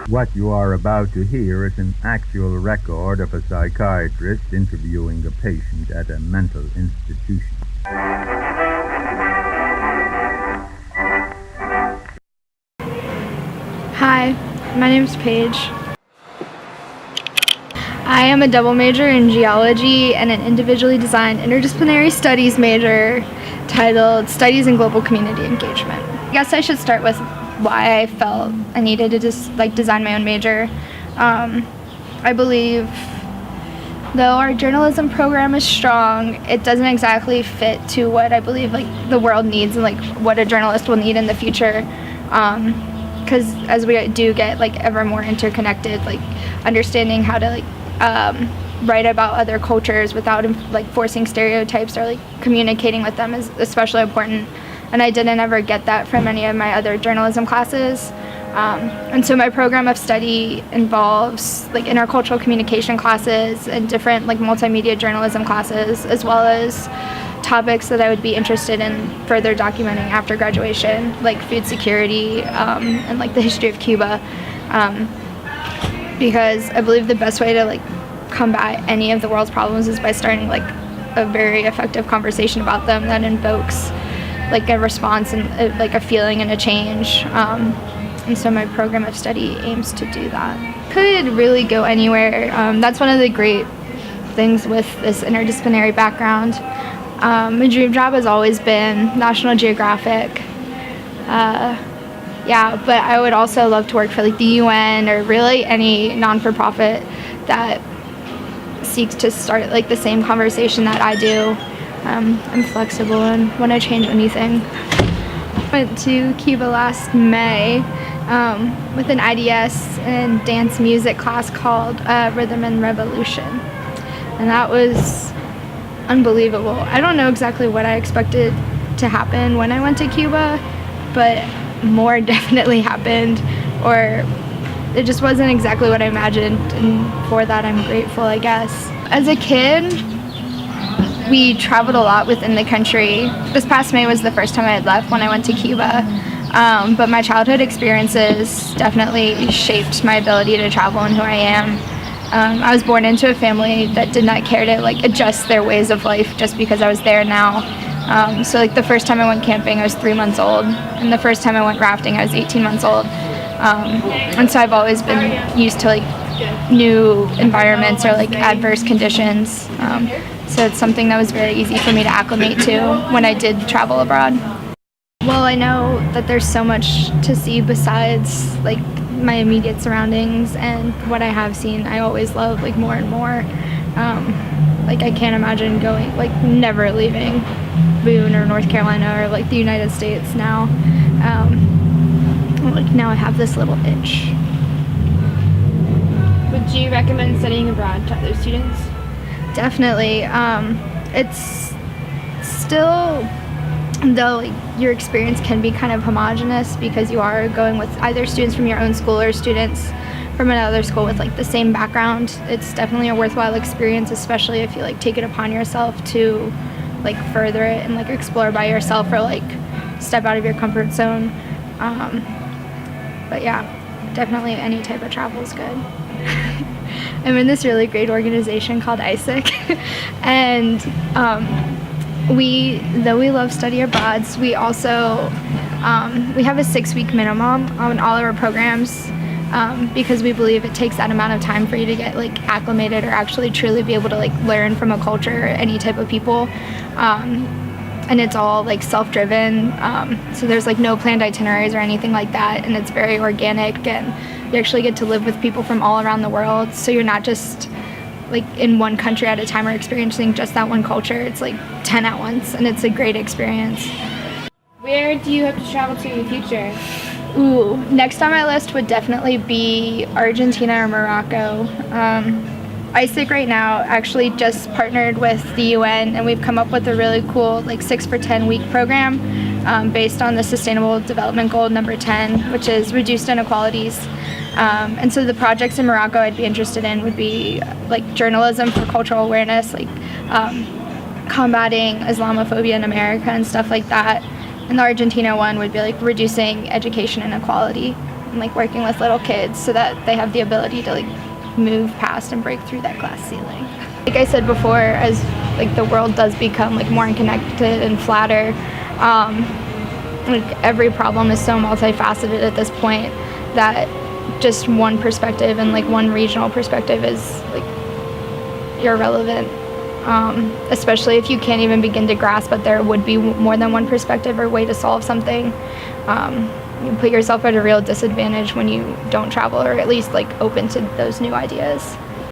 What you are about to hear is an actual record of a psychiatrist interviewing a patient at a mental institution. Hi, my name is Paige. I am a double major in geology and an individually designed interdisciplinary studies major titled Studies in Global Community Engagement. I guess I should start with why I felt I needed to design my own major. I believe though our journalism program is strong, it doesn't exactly fit to what I believe the world needs and what a journalist will need in the future. Because as we do get ever more interconnected, understanding how to write about other cultures without forcing stereotypes or communicating with them is especially important. And I didn't ever get that from any of my other journalism classes. And so my program of study involves intercultural communication classes and different multimedia journalism classes, as well as topics that I would be interested in further documenting after graduation, like food security and the history of Cuba, because I believe the best way to combat any of the world's problems is by starting a very effective conversation about them that invokes a response and a feeling and a change. And so my program of study aims to do that. Could really go anywhere. That's one of the great things with this interdisciplinary background. My dream job has always been National Geographic. But I would also love to work for the UN or really any non-for-profit that seeks to start the same conversation that I do. I'm flexible and want to change anything. I went to Cuba last May with an IDS and dance music class called Rhythm and Revolution, and that was unbelievable. I don't know exactly what I expected to happen when I went to Cuba, but more definitely happened, or it just wasn't exactly what I imagined, and for that I'm grateful, I guess. As a kid, we traveled a lot within the country. This past May was the first time I had left when I went to Cuba, but my childhood experiences definitely shaped my ability to travel and who I am. I was born into a family that did not care to adjust their ways of life just because I was there now. So the first time I went camping, I was 3 months old, and the first time I went rafting, I was 18 months old. And so I've always been used to new environments or adverse conditions. So it's something that was very easy for me to acclimate to when I did travel abroad. Well, I know that there's so much to see besides my immediate surroundings, and what I have seen I always love more and more. I can't imagine going never leaving Boone or North Carolina or the United States now. Now I have this little itch. Would you recommend studying abroad to other students? Definitely. It's still, though your experience can be kind of homogenous because you are going with either students from your own school or students from another school with the same background. It's definitely a worthwhile experience, especially if you take it upon yourself to further it and explore by yourself or step out of your comfort zone. But yeah, definitely any type of travel is good. I'm in this really great organization called ISIC, and though we love study abroads, we also we have a 6-week minimum on all of our programs, because we believe it takes that amount of time for you to get acclimated or actually truly be able to learn from a culture or any type of people. And it's all self-driven, so there's no planned itineraries or anything like that, and it's very organic, and you actually get to live with people from all around the world, so you're not just in one country at a time or experiencing just that one culture. It's 10 at once, and it's a great experience. Where do you hope to travel to in the future? Ooh, next on my list would definitely be Argentina or Morocco. ISIC right now actually just partnered with the UN, and we've come up with a really cool 6 for 10 week program based on the Sustainable Development Goal number 10, which is reduced inequalities. And so the projects in Morocco I'd be interested in would be journalism for cultural awareness, combating Islamophobia in America and stuff like that. And the Argentina one would be reducing education inequality. and like working with little kids so that they have the ability to like move past and break through that glass ceiling. Like I said before, as like the world does become like more connected and flatter, like every problem is so multifaceted at this point that just one perspective and like one regional perspective is like irrelevant, especially if you can't even begin to grasp that there would be more than one perspective or way to solve something. You put yourself at a real disadvantage when you don't travel, or at least like open to those new ideas.